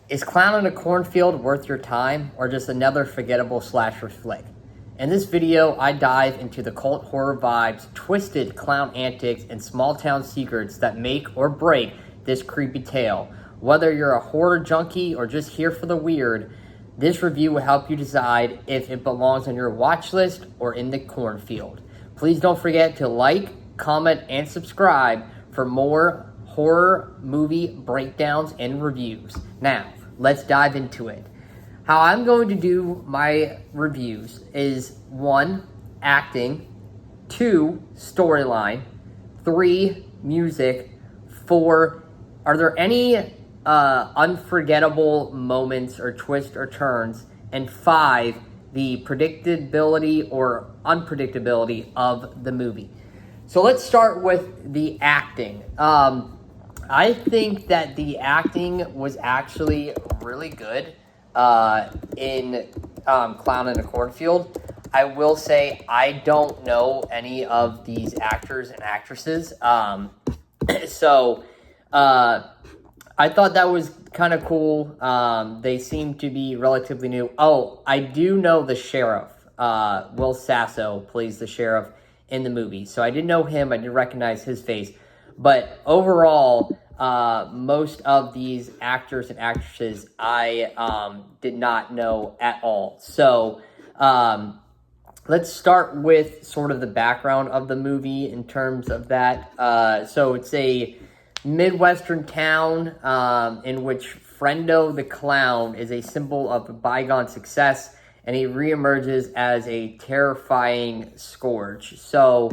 Is Clown in a Cornfield worth your time, or just another forgettable slasher flick? In this video, I dive into the cult horror vibes, twisted clown antics, and small town secrets that make or break this creepy tale. Whether you're a horror junkie or just here for the weird, this review will help you decide if it belongs on your watch list or in the cornfield. Please don't forget to like, comment, and subscribe for more horror movie breakdowns and reviews. Now, let's dive into it. How I'm going to do my reviews is 1, acting, 2, storyline, 3, music, 4, are there any unforgettable moments or twists or turns, and 5, the predictability or unpredictability of the movie. So let's start with the acting. I think that the acting was actually really good in Clown in a Cornfield. I will say I don't know any of these actors and actresses. So I thought that was kind of cool. They seem to be relatively new. Oh, I do know the sheriff. Will Sasso plays the sheriff in the movie. So I did know him. I did recognize his face. But overall, most of these actors and actresses I did not know at all. So let's start with sort of the background of the movie in terms of that. So it's a Midwestern town in which Frendo the Clown is a symbol of bygone success, and he reemerges as a terrifying scourge. So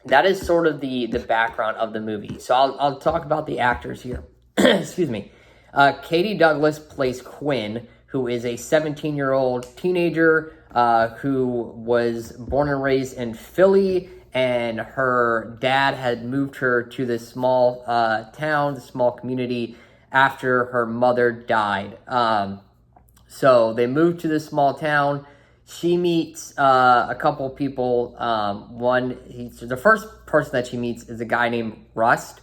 that is sort of the background of the movie. So I'll talk about the actors here. Excuse me. Katie Douglas plays Quinn, who is a 17-year-old teenager who was born and raised in Philly, and her dad had moved her to this small town, this small community, after her mother died. So they moved to this small town. She meets a couple people. The first person that she meets is a guy named Rust.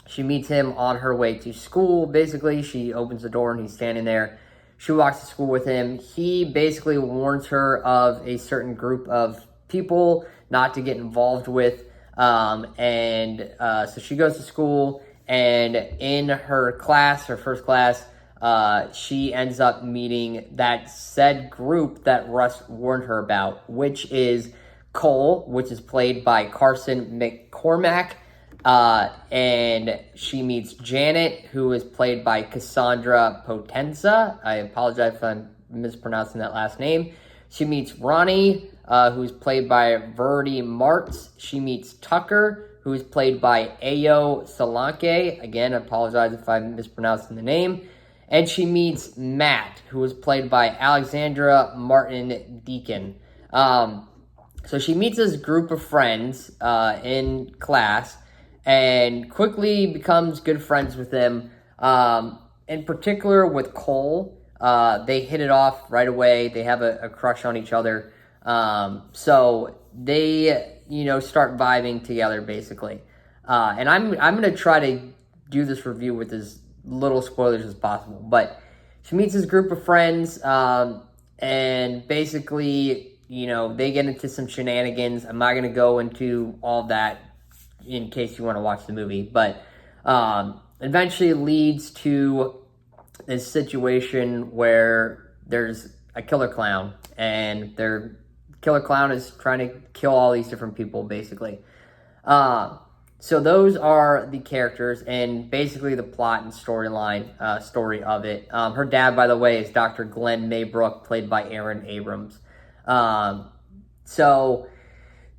She meets him on her way to school. Basically, she opens the door and he's standing there. She walks to school with him. He basically warns her of a certain group of people not to get involved with. So she goes to school, and in her class, her first class, she ends up meeting that said group that Russ warned her about, which is Cole, which is played by Carson McCormack, and she meets Janet, who is played by Cassandra Potenza. I apologize if I'm mispronouncing that last name. She meets Ronnie, who's played by Verdi Martz. She meets Tucker, who is played by Ayo Solanke. Again, I apologize if I'm mispronouncing the name. And she meets Matt, who is played by Alexandra Martin Deacon. So she meets this group of friends in class and quickly becomes good friends with them. In particular with Cole, they hit it off right away. They have a crush on each other. So they, start vibing together basically. And I'm going to try to do this review with as little spoilers as possible, but she meets this group of friends, and basically, they get into some shenanigans. I'm not going to go into all that in case you want to watch the movie, but eventually leads to this situation where there's a killer clown, and their killer clown is trying to kill all these different people, basically. So those are the characters and basically the plot and storyline story of it. Her dad, by the way, is Dr. Glenn Maybrook, played by Aaron Abrams. So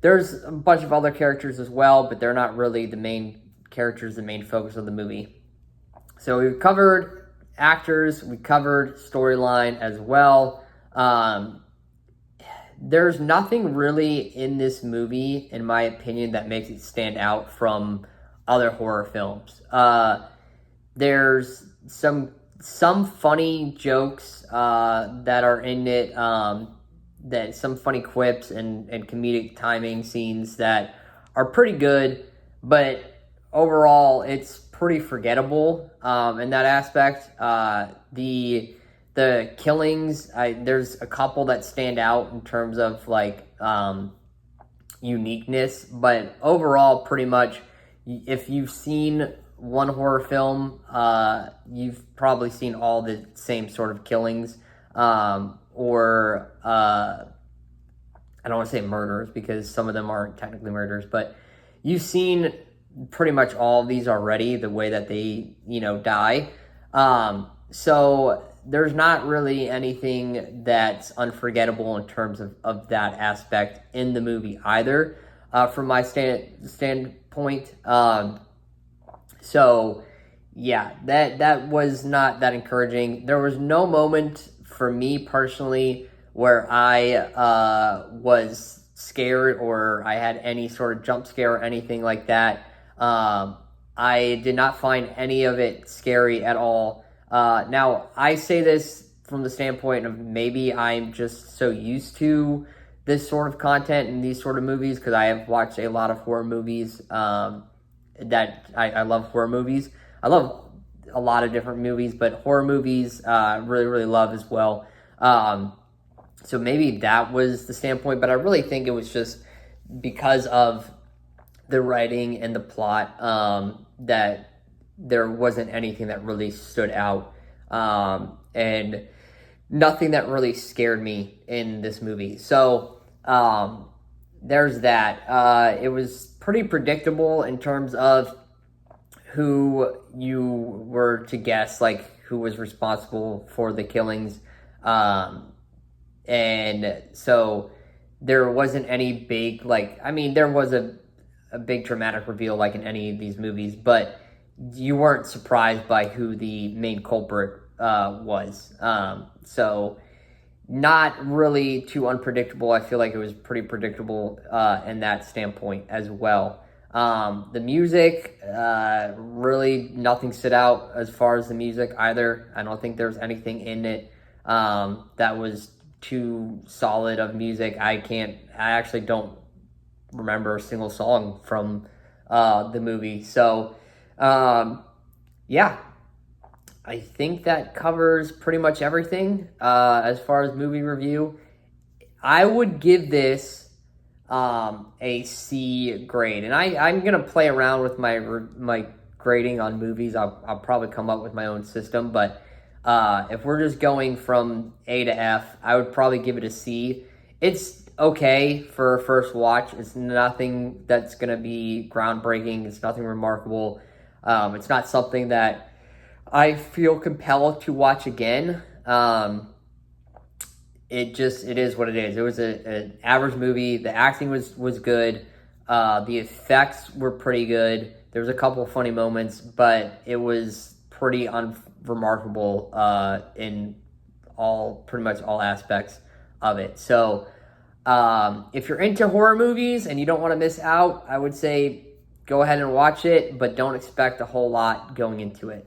there's a bunch of other characters as well, but they're not really the main characters, the main focus of the movie. So we've covered actors, we covered storyline as well. There's nothing really in this movie, in my opinion, that makes it stand out from other horror films. There's some funny jokes that are in it, that some funny quips and comedic timing scenes that are pretty good, but overall, it's pretty forgettable in that aspect. The killings, there's a couple that stand out in terms of like uniqueness, but overall, pretty much, if you've seen one horror film, you've probably seen all the same sort of killings, or I don't want to say murders because some of them aren't technically murders, but you've seen pretty much all of these already, the way that they, die. So there's not really anything that's unforgettable in terms of that aspect in the movie either, from my standpoint. So yeah, that was not that encouraging. There was no moment for me personally where I was scared or I had any sort of jump scare or anything like that. I did not find any of it scary at all. Now, I say this from the standpoint of maybe I'm just so used to this sort of content and these sort of movies because I have watched a lot of horror movies. That I love horror movies. I love a lot of different movies, but horror movies really, really love as well. So maybe that was the standpoint, but I really think it was just because of the writing and the plot that there wasn't anything that really stood out, and nothing that really scared me in this movie. So there's that. It was pretty predictable in terms of who you were to guess, like who was responsible for the killings. And so there wasn't any big, there was a big dramatic reveal like in any of these movies, but you weren't surprised by who the main culprit was. So not really too unpredictable. I feel like it was pretty predictable in that standpoint as well. The music, really nothing stood out as far as the music either. I don't think there's anything in it that was too solid of music. I actually don't remember a single song from the movie. So, yeah, I think that covers pretty much everything as far as movie review. I would give this a C grade, and I'm gonna play around with my grading on movies. I'll probably come up with my own system, but if we're just going from A to F, I would probably give it a C. It's okay for a first watch. It's nothing that's gonna be groundbreaking. It's nothing remarkable. It's not something that I feel compelled to watch again. It is what it is. It was an average movie. The acting was good. The effects were pretty good. There was a couple of funny moments, but it was pretty unremarkable in pretty much all aspects of it. So if you're into horror movies and you don't want to miss out, I would say go ahead and watch it, but don't expect a whole lot going into it.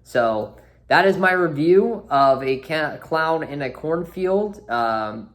So that is my review of A Clown in a Cornfield. Yeah,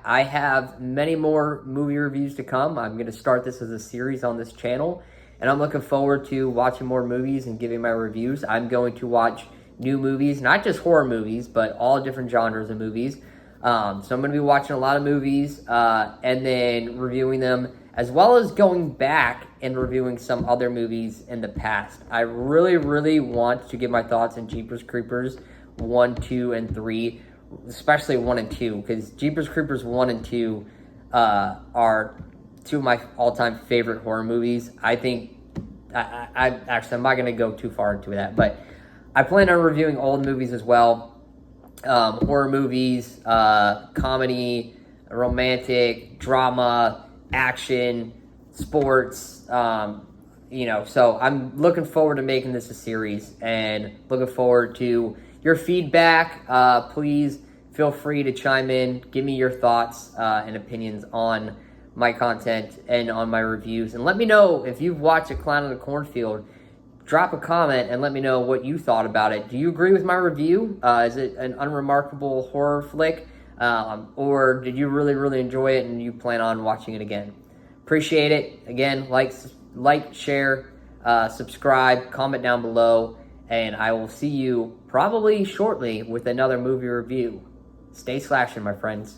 I have many more movie reviews to come. I'm going to start this as a series on this channel, and I'm looking forward to watching more movies and giving my reviews. I'm going to watch new movies, not just horror movies, but all different genres of movies. So I'm going to be watching a lot of movies and then reviewing them, as well as going back and reviewing some other movies in the past. I really, really want to give my thoughts on Jeepers Creepers 1, 2, and 3, especially 1 and 2, because Jeepers Creepers 1 and 2 are two of my all-time favorite horror movies. I think, I'm not going to go too far into that, but I plan on reviewing old movies as well. Horror movies, comedy, romantic, drama, action, sports, so I'm looking forward to making this a series and looking forward to your feedback. Please feel free to chime in, give me your thoughts and opinions on my content and on my reviews, and let me know if you've watched A Clown in the Cornfield. Drop a comment and let me know what you thought about it. Do you agree with my review? Is it an unremarkable horror flick? Or did you really, really enjoy it and you plan on watching it again? Appreciate it. Again, like, like, share, subscribe, comment down below, and I will see you probably shortly with another movie review. Stay slashing, my friends.